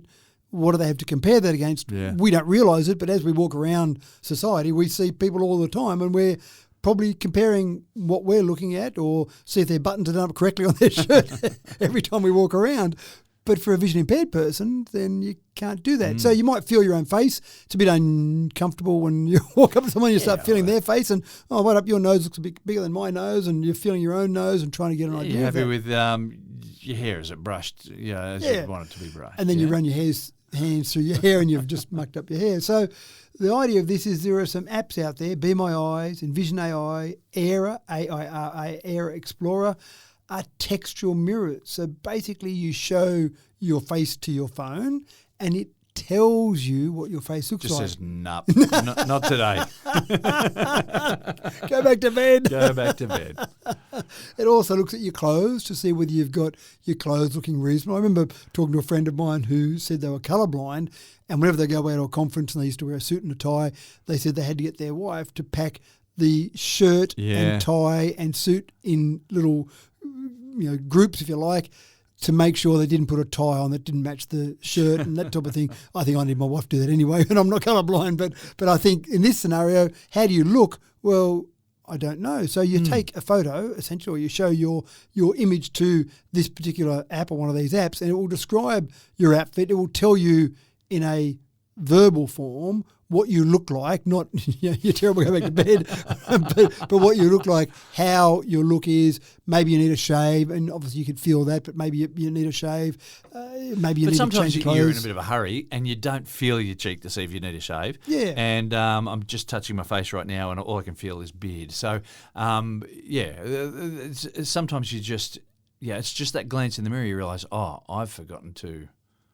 what do they have to compare that against? Yeah. We don't realise it, but as we walk around society, we see people all the time, and we're probably comparing what we're looking at, or see if their buttons are done up correctly on their shirt every time we walk around. But for a vision impaired person, then you can't do that. So you might feel your own face. It's a bit uncomfortable when you walk up to someone and you start feeling their face, and wait up, your nose looks a bit bigger than my nose, and you're feeling your own nose and trying to get an idea. You're happy of that. with your hair? Is it brushed? As you want it to be brushed. And then you run your hands through your hair and you've just mucked up your hair. So the idea of this is there are some apps out there, Be My Eyes, Envision AI, Aira, AIRA, Aira Explorer, are textual mirrors. So basically you show your face to your phone and it tells you what your face looks just like. says, nope, not today. Go back to bed. Go back to bed. It also looks at your clothes to see whether you've got your clothes looking reasonable. I remember talking to a friend of mine who said they were colourblind, and whenever they go away to a conference and they used to wear a suit and a tie, they said they had to get their wife to pack the shirt and tie and suit in little groups, if you like, to make sure they didn't put a tie on that didn't match the shirt and that type of thing. I think I need my wife to do that anyway, and I'm not colourblind, but I think in this scenario, how do you look? Well, I don't know. So you take a photo, essentially, or you show your image to this particular app or one of these apps, and it will describe your outfit. It will tell you in a verbal form what you look like, not you're terrible, go back to bed, but what you look like, how your look is. Maybe you need a shave, and obviously you could feel that, but maybe you need a shave. Maybe you need to change clothes. But sometimes you're in a bit of a hurry and you don't feel your cheek to see if you need a shave. Yeah. And I'm just touching my face right now and all I can feel is beard. So, sometimes you just, it's just that glance in the mirror you realise, I've forgotten to...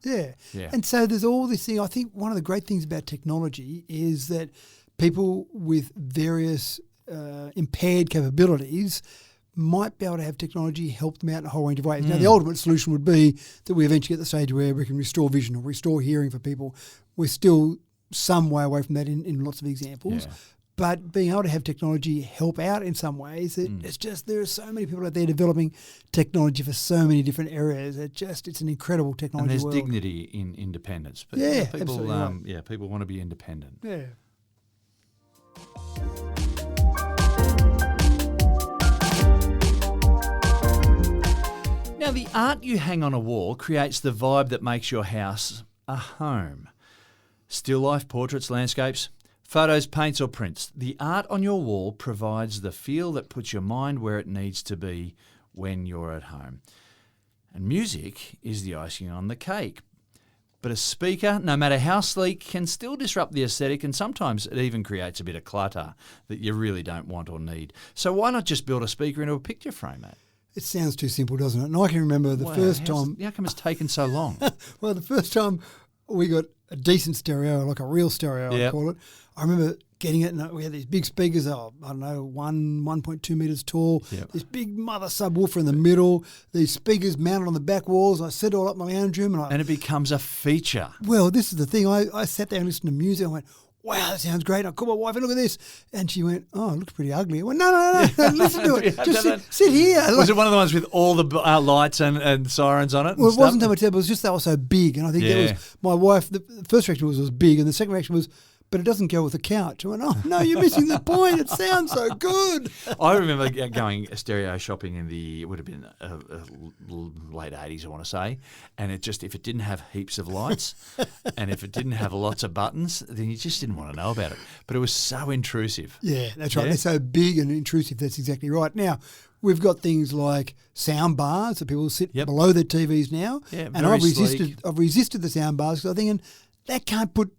Yeah. And so there's all this thing. I think one of the great things about technology is that people with various impaired capabilities might be able to have technology help them out in a whole range of ways. Now, the ultimate solution would be that we eventually get to the stage where we can restore vision or restore hearing for people. We're still some way away from that in lots of examples. Yeah. But being able to have technology help out in some ways, it's just there are so many people out there developing technology for so many different areas. It's an incredible technology world. And there's dignity in independence. But people, absolutely right. People want to be independent. Yeah. Now, the art you hang on a wall creates the vibe that makes your house a home. Still life, portraits, landscapes, photos, paints or prints. The art on your wall provides the feel that puts your mind where it needs to be when you're at home. And music is the icing on the cake. But a speaker, no matter how sleek, can still disrupt the aesthetic, and sometimes it even creates a bit of clutter that you really don't want or need. So why not just build a speaker into a picture frame, Matt? It sounds too simple, doesn't it? And I can remember the first time... How come it's taken so long? Well, the first time we got a decent stereo, like a real stereo, I'd call it, I remember getting it, and we had these big speakers, 1.2 metres tall, this big mother subwoofer in the middle, these speakers mounted on the back walls. I set it all up in my lounge room. And it becomes a feature. Well, this is the thing. I sat there and listened to music. I went, wow, that sounds great. I called my wife and look at this. And she went, oh, it looks pretty ugly. I went, no, listen to it. Just sit here. Was it one of the ones with all the lights and sirens on it? Well, it wasn't so much that, but it was just they were so big. And I think that was my wife, the first reaction was big, and the second reaction was, but it doesn't go with the couch. I went, oh, no, you're missing the point. It sounds so good. I remember going stereo shopping it would have been late 80s, I want to say, and if it didn't have heaps of lights and if it didn't have lots of buttons, then you just didn't want to know about it. But it was so intrusive. Yeah, that's right. They're so big and intrusive. That's exactly right. Now, we've got things like sound bars that people sit below their TVs now. Yeah, and I've resisted the sound bars because I'm thinking that can't put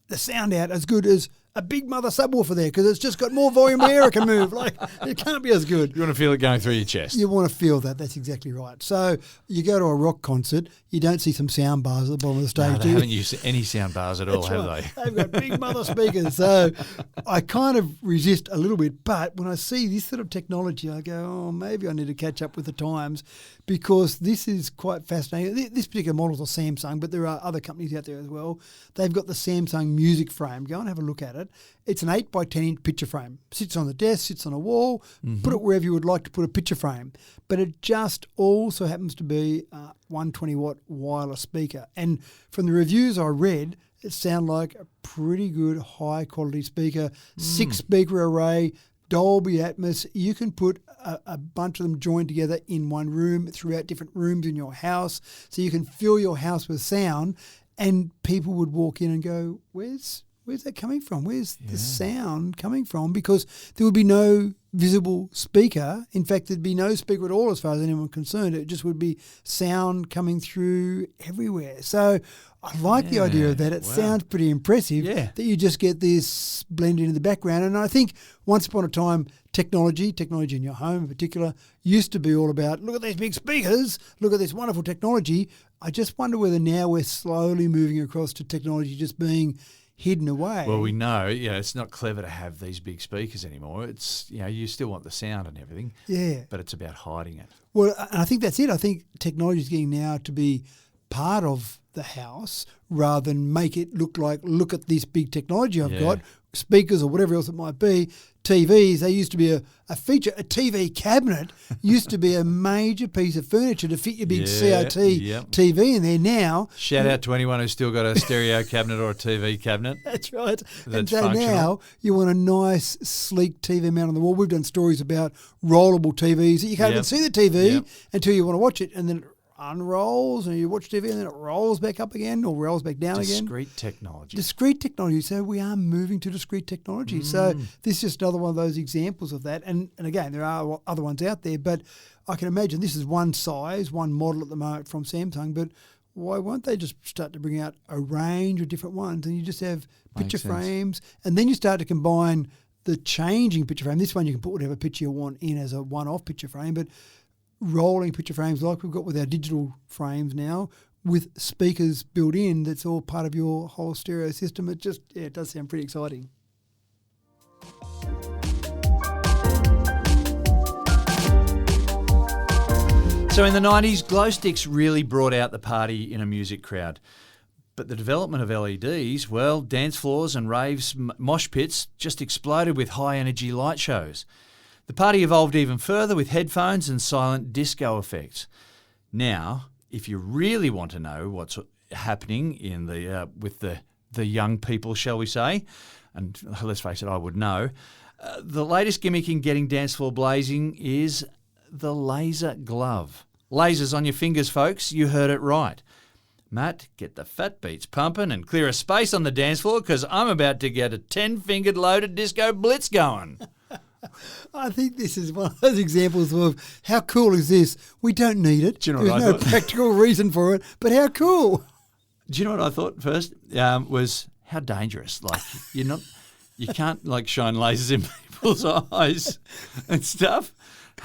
the sound out as good as a big mother subwoofer there because it's just got more volume where it can move. Like, it can't be as good. You want to feel it going through your chest. You want to feel that. That's exactly right. So you go to a rock concert, you don't see some sound bars at the bottom of the stage, they haven't used any sound bars at all, have they? They've got big mother speakers. So I kind of resist a little bit. But when I see this sort of technology, I go, oh, maybe I need to catch up with the times because this is quite fascinating. This particular model is a Samsung, but there are other companies out there as well. They've got the Samsung Music Frame. Go and have a look at it. It's an 8 by 10 inch picture frame. Sits on the desk, sits on a wall, put it wherever you would like to put a picture frame. But it just also happens to be a 120 watt wireless speaker. And from the reviews I read, it sounded like a pretty good high quality speaker, 6 speaker array, Dolby Atmos. You can put a bunch of them joined together in one room throughout different rooms in your house. So you can fill your house with sound and people would walk in and go, where's that coming from? Where's the sound coming from? Because there would be no visible speaker. In fact, there'd be no speaker at all as far as anyone concerned. It just would be sound coming through everywhere. So I like the idea of that. It sounds pretty impressive that you just get this blended into the background. And I think once upon a time, technology in your home in particular, used to be all about, look at these big speakers, look at this wonderful technology. I just wonder whether now we're slowly moving across to technology just being hidden away. Well, we know, it's not clever to have these big speakers anymore. It's, you still want the sound and everything. Yeah. But it's about hiding it. Well, and I think that's it. I think technology is getting now to be part of the house rather than make it look like, look at this big technology I've got, speakers or whatever else it might be. TVs, they used to be a feature. A TV cabinet used to be a major piece of furniture to fit your big CRT TV in there now. Shout out to anyone who's still got a stereo cabinet or a TV cabinet. That's right. That's so functional. Now you want a nice, sleek TV mount on the wall. We've done stories about rollable TVs that you can't even see the TV until you want to watch it, and then it unrolls and you watch TV and then it rolls back up again or rolls back down again. Discrete technology. Discrete technology. So we are moving to discrete technology. So this is just another one of those examples of that. And again, there are other ones out there, but I can imagine this is one size, one model at the moment from Samsung, but why won't they just start to bring out a range of different ones and you just have picture frames and then you start to combine the changing picture frame. This one you can put whatever picture you want in as a one-off picture frame, but rolling picture frames like we've got with our digital frames now with speakers built in, that's all part of your whole stereo system. It just, it does sound pretty exciting. So in the 90s, glow sticks really brought out the party in a music crowd. But the development of LEDs, well, dance floors and raves, mosh pits just exploded with high-energy light shows. The party evolved even further with headphones and silent disco effects. Now, if you really want to know what's happening in with the young people, shall we say, and let's face it, I would know, the latest gimmick in getting dance floor blazing is the laser glove. Lasers on your fingers, folks. You heard it right. Matt, get the fat beats pumping and clear a space on the dance floor because I'm about to get a 10-fingered loaded disco blitz going. I think this is one of those examples of how cool is this? We don't need it. Do you know what There's I no thought? practical reason for it, but how cool. Do you know what I thought first? Was how dangerous. Like you can't like shine lasers in people's eyes and stuff.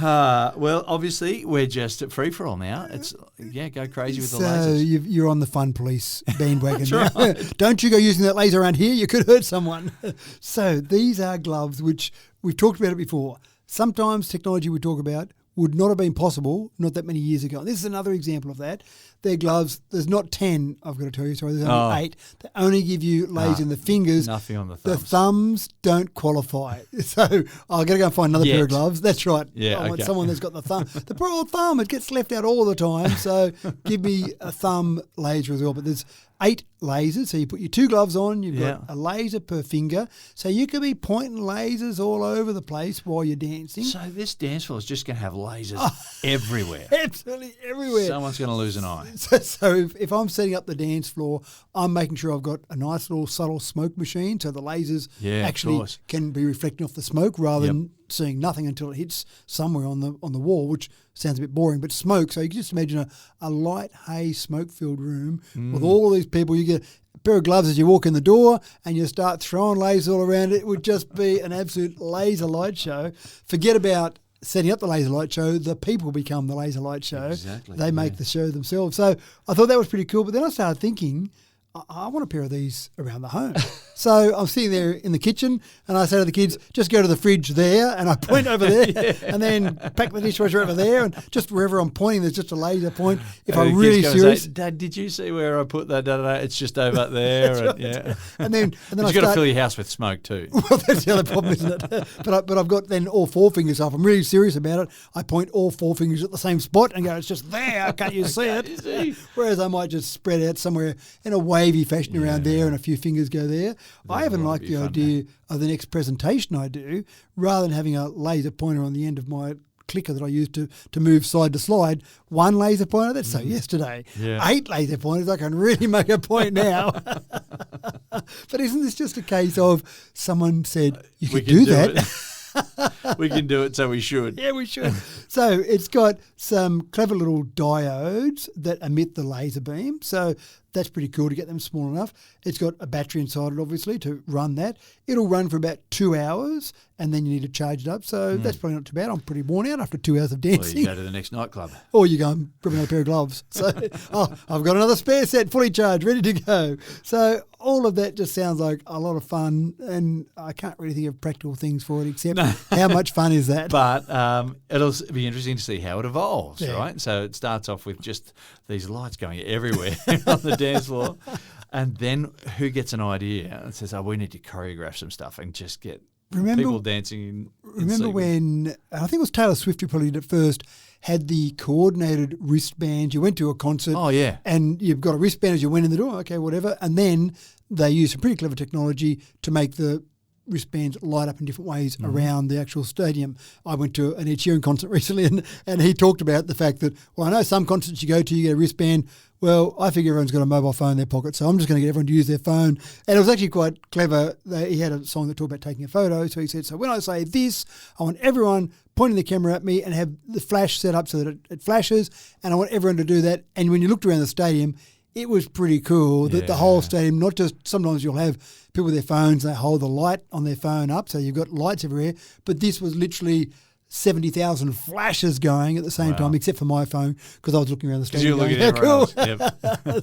Well, obviously we're just at free for all now. It's go crazy with the lasers. So you're on the fun police bandwagon now. right. Don't you go using that laser around here? You could hurt someone. So these are gloves which we've talked about it before. Sometimes technology we talk about would not have been possible not that many years ago. This is another example of that. They're gloves. There's not 10, I've got to tell you. Sorry, there's only 8. They only give you laser in the fingers. Nothing on the thumbs. The thumbs don't qualify. So I've got to go and find another pair of gloves. That's right. Yeah, I want okay. someone that's got the thumb. The poor old thumb, it gets left out all the time. So give me a thumb laser as well. But there's 8 lasers. So you put your 2 gloves on. You've got a laser per finger. So you could be pointing lasers all over the place while you're dancing. So this dance floor is just going to have lasers everywhere. Absolutely everywhere. Someone's going to lose an eye. So if I'm setting up the dance floor, I'm making sure I've got a nice little subtle smoke machine so the lasers actually can be reflecting off the smoke rather than seeing nothing until it hits somewhere on the wall, which sounds a bit boring, but smoke. So you can just imagine a light haze smoke-filled room with all these people. You get a pair of gloves as you walk in the door and you start throwing lasers all around. It would just be an absolute laser light show. Forget about setting up the laser light show, the people become the laser light show. Exactly. They make the show themselves. So I thought that was pretty cool. But then I started thinking, I want a pair of these around the home. So I'm sitting there in the kitchen and I say to the kids, just go to the fridge there, and I point over there and then pack the dishwasher over there, and just wherever I'm pointing, there's just a laser point. If I'm really serious. Say, Dad, did you see where I put that? It's just over there. That's and, right. And then you've got to fill your house with smoke too. Well, that's the other problem, isn't it? But I've got then all 4 fingers off. I'm really serious about it. I point all 4 fingers at the same spot and go, it's just there. Can't you see it? Whereas I might just spread out somewhere in a wavy fashion around there and a few fingers go there. I even like the idea of the next presentation I do, rather than having a laser pointer on the end of my clicker that I use to move side to slide, 1 laser pointer, that's so yesterday. 8 laser pointers, I can really make a point now. But isn't this just a case of someone said, you could do that? We can do it, so we should. Yeah, we should. So it's got some clever little diodes that emit the laser beam. So that's pretty cool to get them small enough. It's got a battery inside it, obviously, to run that. It'll run for about 2 hours, and then you need to charge it up. So that's probably not too bad. I'm pretty worn out after 2 hours of dancing. Or you go to the next nightclub. Or you go and grab another pair of gloves. So, I've got another spare set, fully charged, ready to go. So all of that just sounds like a lot of fun, and I can't really think of practical things for it except how much fun is that? But it'll be interesting to see how it evolves, right? So it starts off with just these lights going everywhere on the dance floor, and then who gets an idea and says, we need to choreograph some stuff and just get people dancing. Remember when, I think it was Taylor Swift who probably did it first, had the coordinated wristband. You went to a concert. Oh, yeah. And you've got a wristband as you went in the door. Okay, whatever. And then they used some pretty clever technology to make the wristbands light up in different ways around the actual stadium. I went to an Ed Sheeran concert recently and he talked about the fact that, I know some concerts you go to, you get a wristband. Well, I figure everyone's got a mobile phone in their pocket, so I'm just going to get everyone to use their phone. And it was actually quite clever. He had a song that talked about taking a photo. So he said, so when I say this, I want everyone pointing the camera at me and have the flash set up so that it flashes. And I want everyone to do that. And when you looked around the stadium, it was pretty cool that the whole stadium, not just sometimes you'll have people with their phones, they hold the light on their phone up, so you've got lights everywhere. But this was literally 70,000 flashes going at the same time, except for my phone, because I was looking around the stadium. You were looking at everyone else. Yep.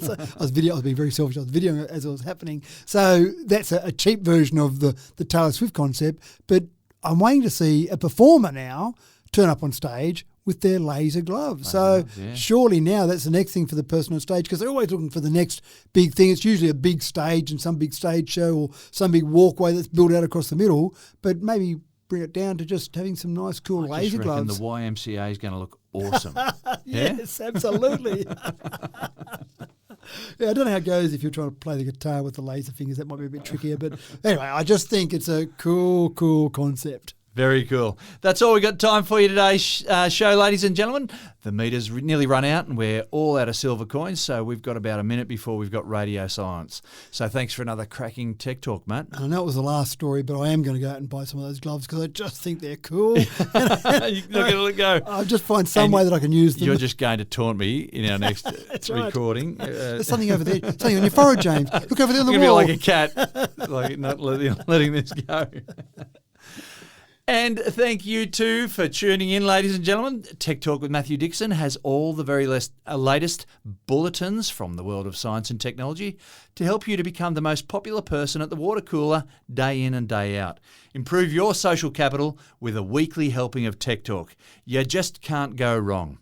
So I was being very selfish. I was videoing it as it was happening. So that's a cheap version of the Taylor Swift concept. But I'm waiting to see a performer now turn up on stage with their laser gloves. Yeah. Surely now that's the next thing for the person on stage, because they're always looking for the next big thing. It's usually a big stage and some big stage show or some big walkway that's built out across the middle, but maybe bring it down to just having some nice, cool laser gloves. The YMCA is going to look awesome. Yes, absolutely. Yeah, I don't know how it goes if you're trying to play the guitar with the laser fingers. That might be a bit trickier. But anyway, I just think it's a cool concept. Very cool. That's all we got time for you today, show, ladies and gentlemen. The meter's nearly run out and we're all out of silver coins, so we've got about a minute before we've got radio silence. So thanks for another cracking tech talk, Matt. I know it was the last story, but I am going to go out and buy some of those gloves because I just think they're cool. You're not going to let go. I'll just find some way that I can use them. You're just going to taunt me in our next recording. There's something over there. Something on your forehead, James. Look over there on the wall. Be like a cat, like not letting this go. And thank you too for tuning in, ladies and gentlemen. Tech Talk with Matthew Dixon has all the very latest bulletins from the world of science and technology to help you to become the most popular person at the water cooler day in and day out. Improve your social capital with a weekly helping of Tech Talk. You just can't go wrong.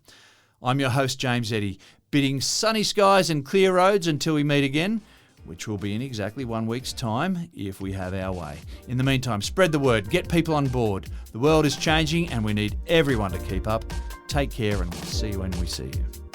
I'm your host, James Eddy, bidding sunny skies and clear roads until we meet again, which will be in exactly 1 week's time if we have our way. In the meantime, spread the word, get people on board. The world is changing and we need everyone to keep up. Take care and we'll see you when we see you.